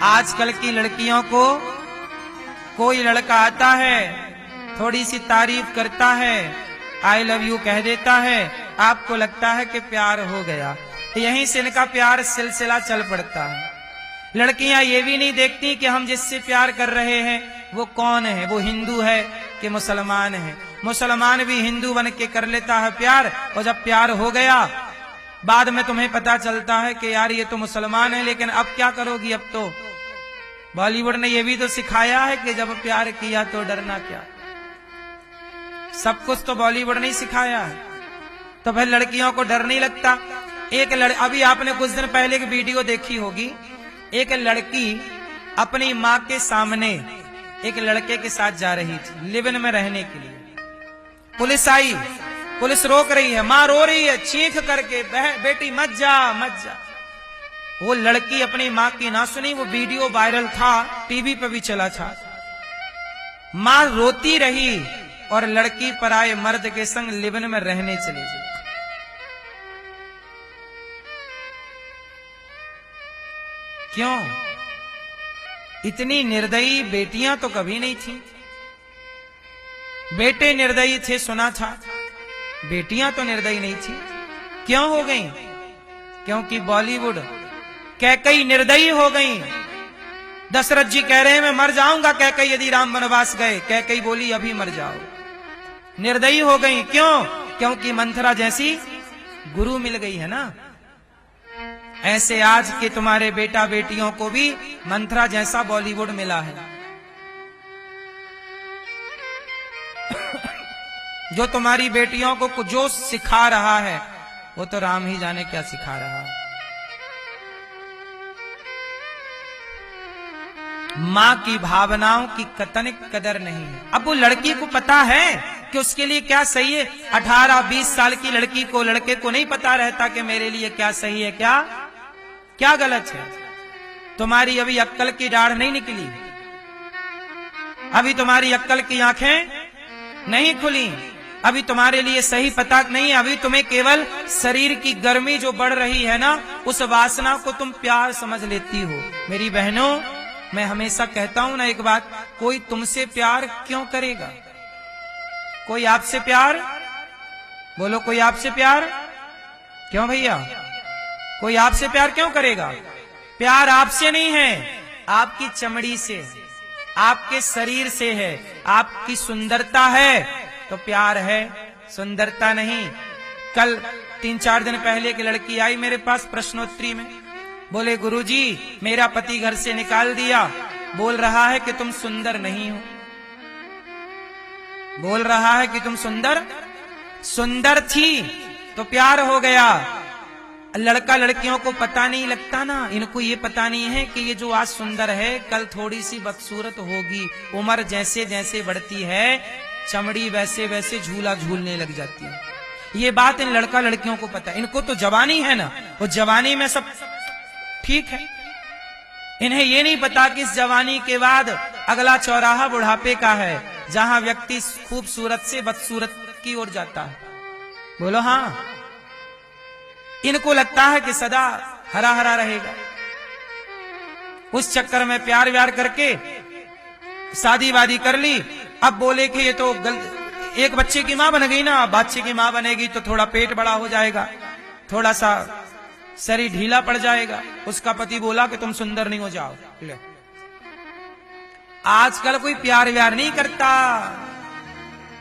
आजकल की लड़कियों को कोई लड़का आता है, थोड़ी सी तारीफ करता है, आई लव यू कह देता है, आपको लगता है कि प्यार हो गया। यहीं से इनका प्यार सिलसिला चल पड़ता है। लड़कियां ये भी नहीं देखती कि हम जिससे प्यार कर रहे हैं वो कौन है, वो हिंदू है कि मुसलमान है। मुसलमान भी हिंदू बन के कर लेता है प्यार, और जब प्यार हो गया बाद में तुम्हें पता चलता है कि यार ये तो मुसलमान है, लेकिन अब क्या करोगी। अब तो बॉलीवुड ने ये भी तो सिखाया है कि जब प्यार किया तो डरना क्या। सब कुछ तो बॉलीवुड ने ही सिखाया है, तो फिर लड़कियों को डर नहीं लगता। अभी आपने कुछ दिन पहले एक वीडियो देखी होगी, एक लड़की अपनी माँ के सामने एक लड़के के साथ जा रही थी लिव इन में रहने के लिए। पुलिस आई, पुलिस रोक रही है, माँ रो रही है चीख करके, बेटी मत जा मत जा। वो लड़की अपनी माँ की ना सुनी, वो वीडियो वायरल था, टीवी पे भी चला था। माँ रोती रही और लड़की पराये मर्द के संग लिव इन में रहने चली गई। क्यों? इतनी निर्दयी बेटियां तो कभी नहीं थी। बेटे निर्दयी थे सुना था, बेटियां तो निर्दयी नहीं थी। क्यों हो गई? क्योंकि बॉलीवुड कैकई निर्दयी हो गई। दशरथ जी कह रहे हैं मैं मर जाऊंगा कैकई यदि राम वनवास गए, कैकई बोली अभी मर जाओ। निर्दयी हो गई। क्यों? क्योंकि मंथरा जैसी गुरु मिल गई है ना। ऐसे आज के तुम्हारे बेटा बेटियों को भी मंथरा जैसा बॉलीवुड मिला है। जो तुम्हारी बेटियों को जो सिखा रहा है वो तो राम ही जाने क्या सिखा रहा है। मां की भावनाओं की कतन कदर नहीं है। अब वो लड़की को पता है कि उसके लिए क्या सही है। 18-20 साल की लड़की को, लड़के को नहीं पता रहता कि मेरे लिए क्या सही है, क्या गलत है। तुम्हारी अभी अक्ल की दाढ़ नहीं निकली, अभी तुम्हारी अक्ल की आंखें नहीं खुली, अभी तुम्हारे लिए सही पता नहीं है। अभी तुम्हें केवल शरीर की गर्मी जो बढ़ रही है ना, उस वासना को तुम प्यार समझ लेती हो। मेरी बहनों, मैं हमेशा कहता हूं ना एक बात, कोई तुमसे प्यार क्यों करेगा? कोई आपसे प्यार, बोलो कोई आपसे प्यार क्यों भैया? कोई आपसे प्यार क्यों करेगा? प्यार आपसे नहीं है, आपकी चमड़ी से, आपके शरीर से है। आपकी सुंदरता है तो प्यार है, सुंदरता नहीं। कल 3-4 दिन पहले एक लड़की आई मेरे पास प्रश्नोत्तरी में, बोले गुरुजी मेरा पति घर से निकाल दिया, बोल रहा है कि तुम सुंदर नहीं हो, बोल रहा है कि तुम सुंदर थी तो प्यार हो गया। लड़का लड़कियों को पता नहीं लगता ना, इनको ये पता नहीं है कि ये जो आज सुंदर है कल थोड़ी सी बदसूरत होगी। उम्र जैसे जैसे बढ़ती है चमड़ी वैसे वैसे झूला झूलने लग जाती है। ये बात इन लड़का लड़कियों को पता है। इनको तो जवानी है ना, वो जवानी में सब ठीक है। इन्हें ये नहीं पता कि इस जवानी के बाद अगला चौराहा बुढ़ापे का है, जहां व्यक्ति खूबसूरत से बदसूरत की ओर जाता है। बोलो हाँ। इनको लगता है कि सदा हरा हरा रहेगा। उस चक्कर में प्यार व्यार करके शादी वादी कर ली। अब बोले कि ये तो एक बच्चे की मां बन गई ना, बच्चे की मां बनेगी तो थोड़ा पेट बड़ा हो जाएगा, थोड़ा सा शरीर ढीला पड़ जाएगा। उसका पति बोला कि तुम सुंदर नहीं हो, जाओ। ले। आजकल कोई प्यार व्यार नहीं करता।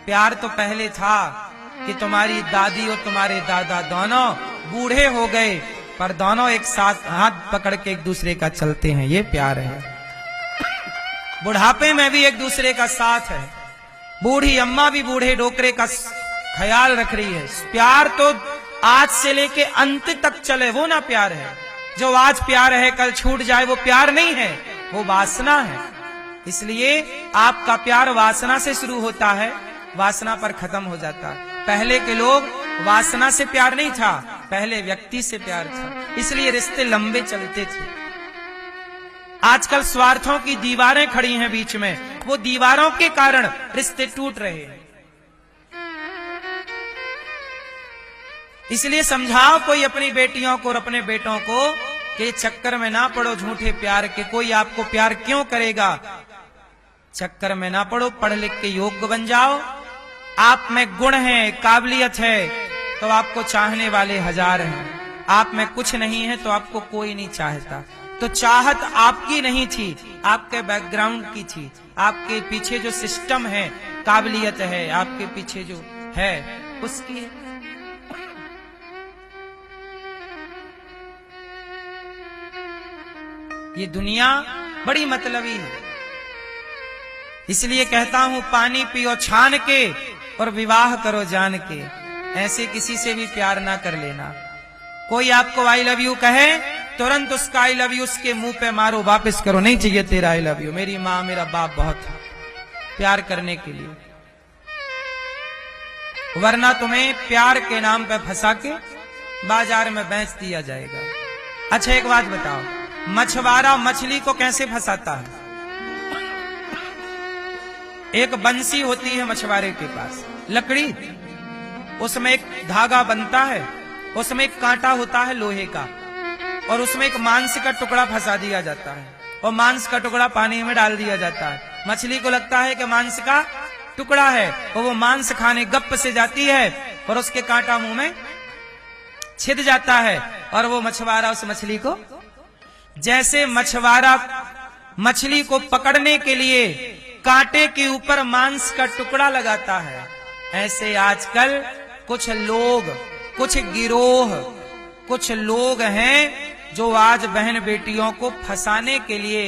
प्यार तो पहले था कि तुम्हारी दादी और तुम्हारे दादा दोनों बूढ़े हो गए पर दोनों एक साथ हाथ पकड़ के एक दूसरे का चलते हैं, ये प्यार है। बुढ़ापे में भी एक दूसरे का साथ है। बूढ़ी अम्मा भी बूढ़े डोकरे का ख्याल रख रही है। प्यार तो आज से लेके अंत तक चले, वो ना प्यार है। जो आज प्यार है कल छूट जाए वो प्यार नहीं है, वो वासना है। इसलिए आपका प्यार वासना से शुरू होता है, वासना पर खत्म हो जाता है। पहले के लोग वासना से प्यार नहीं था, पहले व्यक्ति से प्यार था, इसलिए रिश्ते लंबे चलते थे। आजकल स्वार्थों की दीवारें खड़ी हैं बीच में, वो दीवारों के कारण रिश्ते टूट रहे हैं। इसलिए समझाओ कोई अपनी बेटियों को और अपने बेटों को कि चक्कर में ना पड़ो झूठे प्यार के, कोई आपको प्यार क्यों करेगा। चक्कर में ना पड़ो, पढ़ लिख के योग्य बन जाओ। आप में गुण है, काबिलियत है, तो आपको चाहने वाले हजार हैं। आप में कुछ नहीं है तो आपको कोई नहीं चाहता। तो चाहत आपकी नहीं थी, आपके बैकग्राउंड की थी। आपके पीछे जो सिस्टम है, काबिलियत है, आपके पीछे जो है उसकी है। ये दुनिया बड़ी मतलबी है, इसलिए कहता हूं पानी पियो छान के और विवाह करो जान के। ऐसे किसी से भी प्यार ना कर लेना। कोई आपको आई लव यू कहे, तुरंत उसका आई लव यू उसके मुंह पे मारो, वापस करो, नहीं चाहिए तेरा आई लव यू। मेरी माँ मेरा बाप बहुत है प्यार करने के लिए, वरना तुम्हें प्यार के नाम पे फंसा के बाजार में बेच दिया जाएगा। अच्छा एक बात बताओ, मछुआरा मछली को कैसे फंसाता है? एक बंसी होती है मछुआरे के पास, लकड़ी, उसमें एक धागा बनता है, उसमें एक कांटा होता है लोहे का, और उसमें एक मांस का टुकड़ा फंसा दिया जाता है, और मांस का टुकड़ा पानी में डाल दिया जाता है। मछली को लगता है कि मांस का टुकड़ा है, और वो मांस खाने गप से जाती है और उसके कांटा मुंह में छिद जाता है, और वो मछुआरा उस मछली को, जैसे मछुआरा मछली को पकड़ने के लिए कांटे के ऊपर मांस का टुकड़ा लगाता है, ऐसे आजकल कुछ लोग, कुछ गिरोह, कुछ लोग हैं जो आज बहन बेटियों को फंसाने के लिए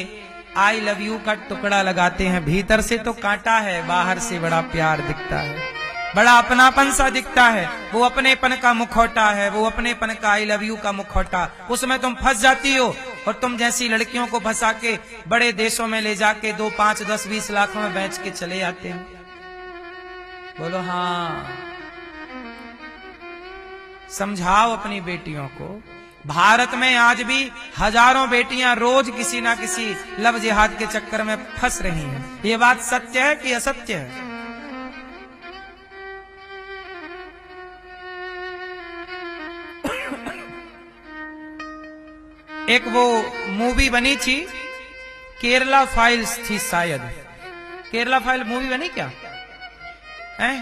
आई लव यू का टुकड़ा लगाते हैं। भीतर से तो कांटा है, बाहर से बड़ा प्यार दिखता है, बड़ा अपनापन सा दिखता है। वो अपनेपन का मुखौटा है, वो अपनेपन का आई लव यू का मुखौटा, उसमें तुम फंस जाती हो। और तुम जैसी लड़कियों को फंसा के बड़े देशों में ले जाके 2, 5, 10, 20 लाख में बेच के चले आते हो। बोलो हाँ। समझाओ अपनी बेटियों को। भारत में आज भी हजारों बेटियां रोज किसी ना किसी लव जिहाद के चक्कर में फंस रही हैं। ये बात सत्य है कि असत्य है? एक वो मूवी बनी थी, केरला फाइल्स थी शायद। केरला फाइल मूवी बनी क्या? हैं?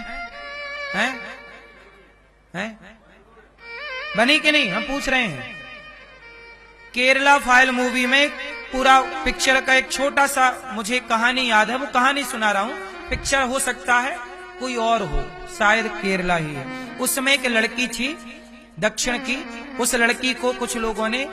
बनी कि नहीं? हम पूछ रहे हैं। केरला फाइल मूवी में पूरा पिक्चर का एक छोटा सा मुझे कहानी याद है, वो कहानी सुना रहा हूं। पिक्चर हो सकता है कोई और हो, शायद केरला ही है। उसमें एक लड़की थी दक्षिण की, उस लड़की को कुछ लोगों ने,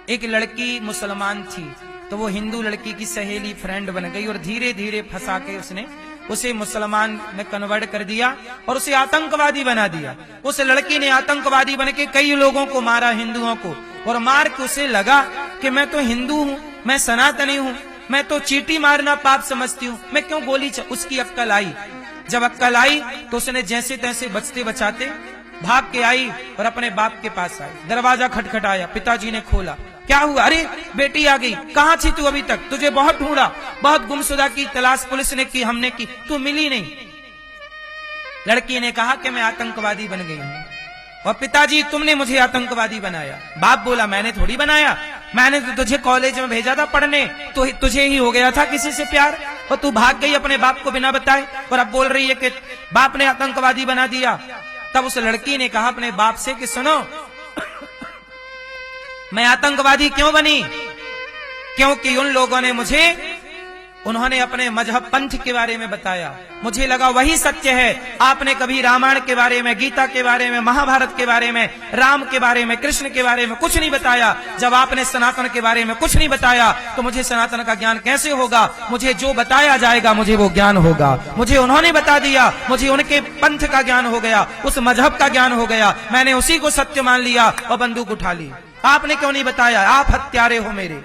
एक लड़की मुसलमान थी तो वो हिंदू लड़की की सहेली फ्रेंड बन गई, और धीरे धीरे फंसा के उसने उसे मुसलमान में कन्वर्ट कर दिया और उसे आतंकवादी बना दिया। उस लड़की ने आतंकवादी बन के कई लोगों को मारा, हिंदुओं को, और मार के उसे लगा कि मैं तो हिंदू हूं, मैं सनातनी हूं, मैं तो चींटी मारना पाप समझती हूं, मैं क्यों गोली उसकी अक्ल आई। जब अक्ल आई तो उसने जैसे तैसे बचते बचाते भाग के आई और अपने बाप के पास आई। दरवाजा खटखटाया, पिताजी ने खोला। क्या हुआ? अरे बेटी आ गई, कहाँ थी तू अभी तक? तुझे बहुत ढूंढा, बहुत गुमशुदा की तलाश पुलिस ने की, हमने की, तू मिली नहीं। लड़की ने कहा कि मैं आतंकवादी बन गई हूं। और पिताजी तुमने मुझे आतंकवादी बनाया। बाप बोला मैंने थोड़ी बनाया, मैंने तो तुझे कॉलेज में भेजा था पढ़ने, तो तुझे ही हो गया था किसी से प्यार, और तू भाग गई अपने बाप को बिना बताए, और अब बोल रही है कि बाप ने आतंकवादी बना दिया। तब उस लड़की ने कहा अपने बाप से कि सुनो, मैं आतंकवादी क्यों बनी? क्योंकि उन लोगों ने मुझे, उन्होंने अपने मजहब पंथ के बारे में बताया, मुझे लगा वही सत्य है। आपने कभी रामायण के बारे में, गीता के बारे में, महाभारत के बारे में, राम के बारे में, कृष्ण के बारे में कुछ नहीं बताया। जब आपने सनातन के बारे में कुछ नहीं बताया तो मुझे सनातन का ज्ञान कैसे होगा? मुझे जो बताया जाएगा मुझे वो ज्ञान होगा। मुझे उन्होंने बता दिया, मुझे उनके पंथ का ज्ञान हो गया, उस मजहब का ज्ञान हो गया, मैंने उसी को सत्य मान लिया और बंदूक उठा ली। आपने क्यों नहीं बताया? आप हत्यारे हो मेरे।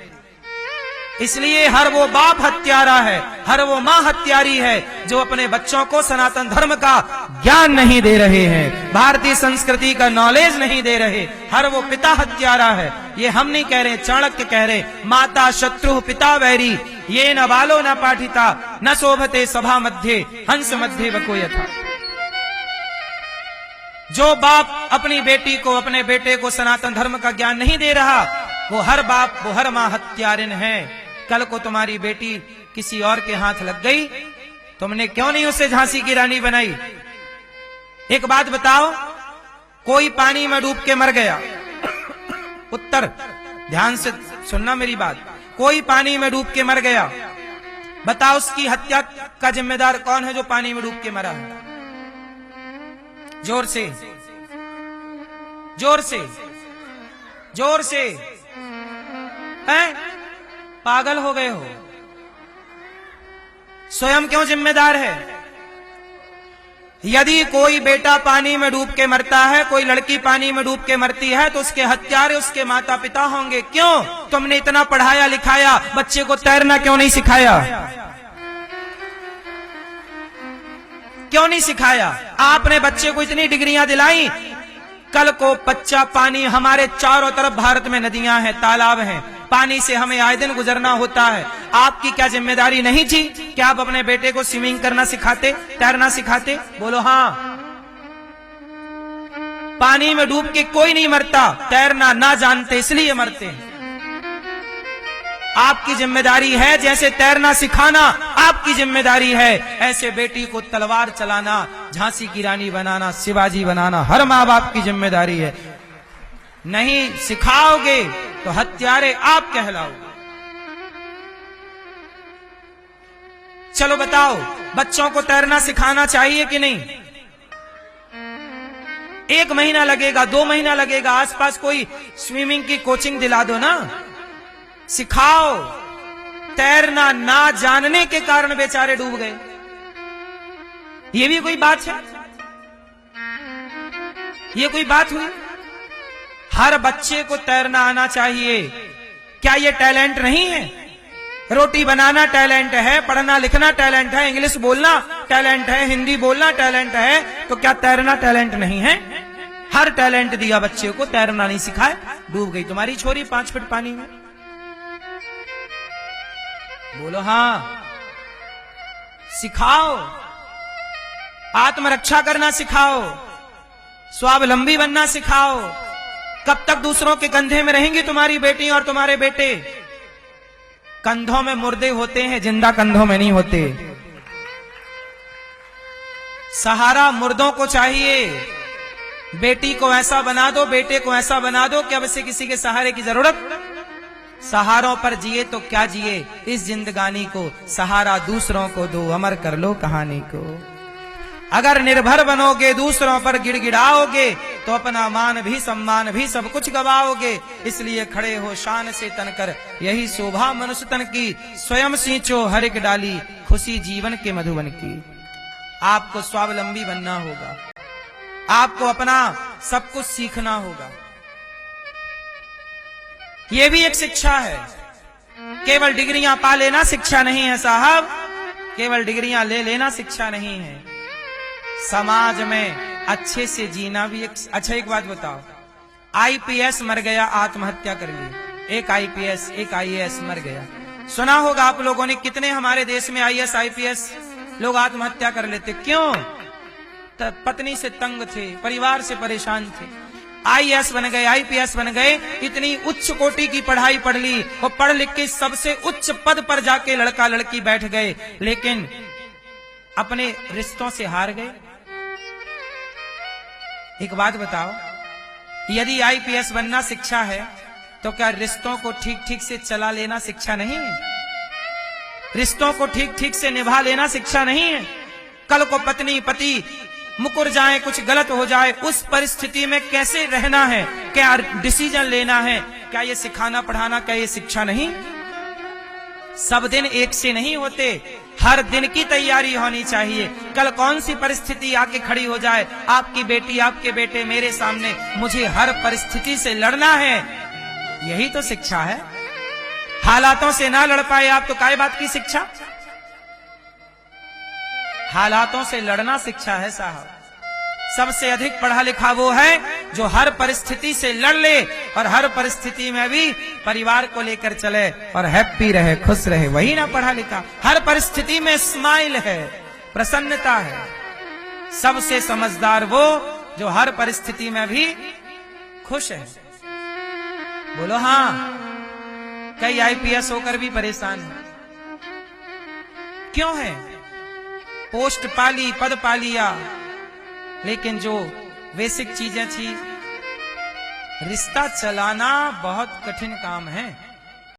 इसलिए हर वो बाप हत्यारा है, हर वो माँ हत्यारी है जो अपने बच्चों को सनातन धर्म का ज्ञान नहीं दे रहे हैं, भारतीय संस्कृति का नॉलेज नहीं दे रहे। हर वो पिता हत्यारा है। ये हम नहीं कह रहे, चाणक्य कह रहे, माता शत्रु पिता वैरी, ये न बालो न पाठिता, न शोभते सभा मध्य, हंस मध्य वको यथा। जो बाप अपनी बेटी को, अपने बेटे को सनातन धर्म का ज्ञान नहीं दे रहा, वो हर बाप, वो हर माँ हत्यारिन है। कल को तुम्हारी बेटी किसी और के हाथ लग गई, तुमने क्यों नहीं उसे झांसी की रानी बनाई? एक बात बताओ, कोई पानी में डूब के मर गया, उत्तर ध्यान से सुनना मेरी बात, कोई पानी में डूब के मर गया, बताओ उसकी हत्या का जिम्मेदार कौन है जो पानी में डूब के मरा है? जोर से, जोर से, जोर से। हैं? पागल हो गए हो? स्वयं क्यों जिम्मेदार है? यदि कोई बेटा पानी में डूब के मरता है, कोई लड़की पानी में डूब के मरती है, तो उसके हत्यारे उसके माता पिता होंगे। क्यों? तुमने इतना पढ़ाया लिखाया, बच्चे को तैरना क्यों नहीं सिखाया? क्यों नहीं सिखाया? आपने बच्चे को इतनी डिग्रियां दिलाई, कल को बच्चा पानी, हमारे चारों तरफ भारत में नदियां हैं, तालाब हैं, पानी से हमें आए दिन गुजरना होता है। आपकी क्या जिम्मेदारी नहीं थी कि आप अपने बेटे को स्विमिंग करना सिखाते, तैरना सिखाते? बोलो हाँ। पानी में डूब के कोई नहीं मरता, तैरना ना जानते इसलिए मरते हैं। आपकी जिम्मेदारी है, जैसे तैरना सिखाना आपकी जिम्मेदारी है, ऐसे बेटी को तलवार चलाना, झांसी की रानी बनाना, शिवाजी बनाना हर माँ बाप की जिम्मेदारी है। नहीं सिखाओगे तो हत्यारे आप कहलाओगे। चलो बताओ, बच्चों को तैरना सिखाना चाहिए कि नहीं? 1 महीना लगेगा, 2 महीना लगेगा, आसपास कोई स्विमिंग की कोचिंग दिला दो ना, सिखाओ। तैरना ना जानने के कारण बेचारे डूब गए, ये भी कोई बात है? ये कोई बात हुई? हर बच्चे को तैरना आना चाहिए। क्या ये टैलेंट नहीं है? रोटी बनाना टैलेंट है, पढ़ना लिखना टैलेंट है, इंग्लिश बोलना टैलेंट है, हिंदी बोलना टैलेंट है, तो क्या तैरना टैलेंट नहीं है? हर टैलेंट दिया बच्चे को, तैरना नहीं सिखाए, डूब गई तुम्हारी छोरी 5 फीट पानी में। बोलो हाँ। सिखाओ, आत्मरक्षा करना सिखाओ, स्वावलंबी बनना सिखाओ। कब तक दूसरों के कंधे में रहेंगी तुम्हारी बेटी और तुम्हारे बेटे? कंधों में मुर्दे होते हैं, जिंदा कंधों में नहीं होते। सहारा मुर्दों को चाहिए। बेटी को ऐसा बना दो, बेटे को ऐसा बना दो कि अब से किसी के सहारे की जरूरत। सहारों पर जिए तो क्या जिए, इस जिंदगानी को सहारा दूसरों को दो, अमर कर लो कहानी को। अगर निर्भर बनोगे, दूसरों पर गिड़गिड़ाओगे, तो अपना मान भी सम्मान भी सब कुछ गवाओगे। इसलिए खड़े हो शान से तनकर, यही शोभा मनुष्य तन की। स्वयं सींचो हर एक डाली, खुशी जीवन के मधुबन की। आपको स्वावलंबी बनना होगा, आपको अपना सब कुछ सीखना होगा। यह भी एक शिक्षा है। केवल डिग्रियां पा लेना शिक्षा नहीं है साहब, केवल डिग्रियां ले लेना शिक्षा नहीं है। समाज में अच्छे से जीना भी एक। अच्छा एक बात बताओ, आईपीएस मर गया, आत्महत्या कर ली। एक आईपीएस एक आईएएस मर गया। सुना होगा आप लोगों ने, कितने हमारे देश में आईएएस आईपीएस लोग आत्महत्या कर लेते। क्यों? पत्नी से तंग थे, परिवार से परेशान थे। आईएएस बन गए, आईपीएस बन गए, इतनी उच्च कोटि की पढ़ाई पढ़ ली, और पढ़ लिख के सबसे उच्च पद पर जाके लड़का लड़की बैठ गए, लेकिन अपने रिश्तों से हार गए। एक बात बताओ, यदि आईपीएस बनना शिक्षा है, तो क्या रिश्तों को ठीक ठीक से चला लेना शिक्षा नहीं है? रिश्तों को ठीक ठीक से निभा लेना शिक्षा नहीं है? कल को पत्नी पति मुकर जाए, कुछ गलत हो जाए, उस परिस्थिति में कैसे रहना है, क्या डिसीजन लेना है, क्या ये सिखाना पढ़ाना, क्या ये शिक्षा नहीं? सब दिन एक से नहीं होते, हर दिन की तैयारी होनी चाहिए। कल कौन सी परिस्थिति आके खड़ी हो जाए, आपकी बेटी आपके बेटे मेरे सामने, मुझे हर परिस्थिति से लड़ना है, यही तो शिक्षा है। हालातों से ना लड़ पाए आप तो काय बात की शिक्षा? हालातों से लड़ना शिक्षा है साहब। सबसे अधिक पढ़ा लिखा वो है जो हर परिस्थिति से लड़ ले, और हर परिस्थिति में भी परिवार को लेकर चले और हैप्पी रहे, खुश रहे, वही ना पढ़ा लिखा। हर परिस्थिति में स्माइल है, प्रसन्नता है। सबसे समझदार वो जो हर परिस्थिति में भी खुश है। बोलो हाँ। कई आईपीएस होकर भी परेशान है। क्यों है? पोस्ट पाली, पद पा लिया, लेकिन जो बेसिक चीजें थी, रिश्ता चलाना बहुत कठिन काम है।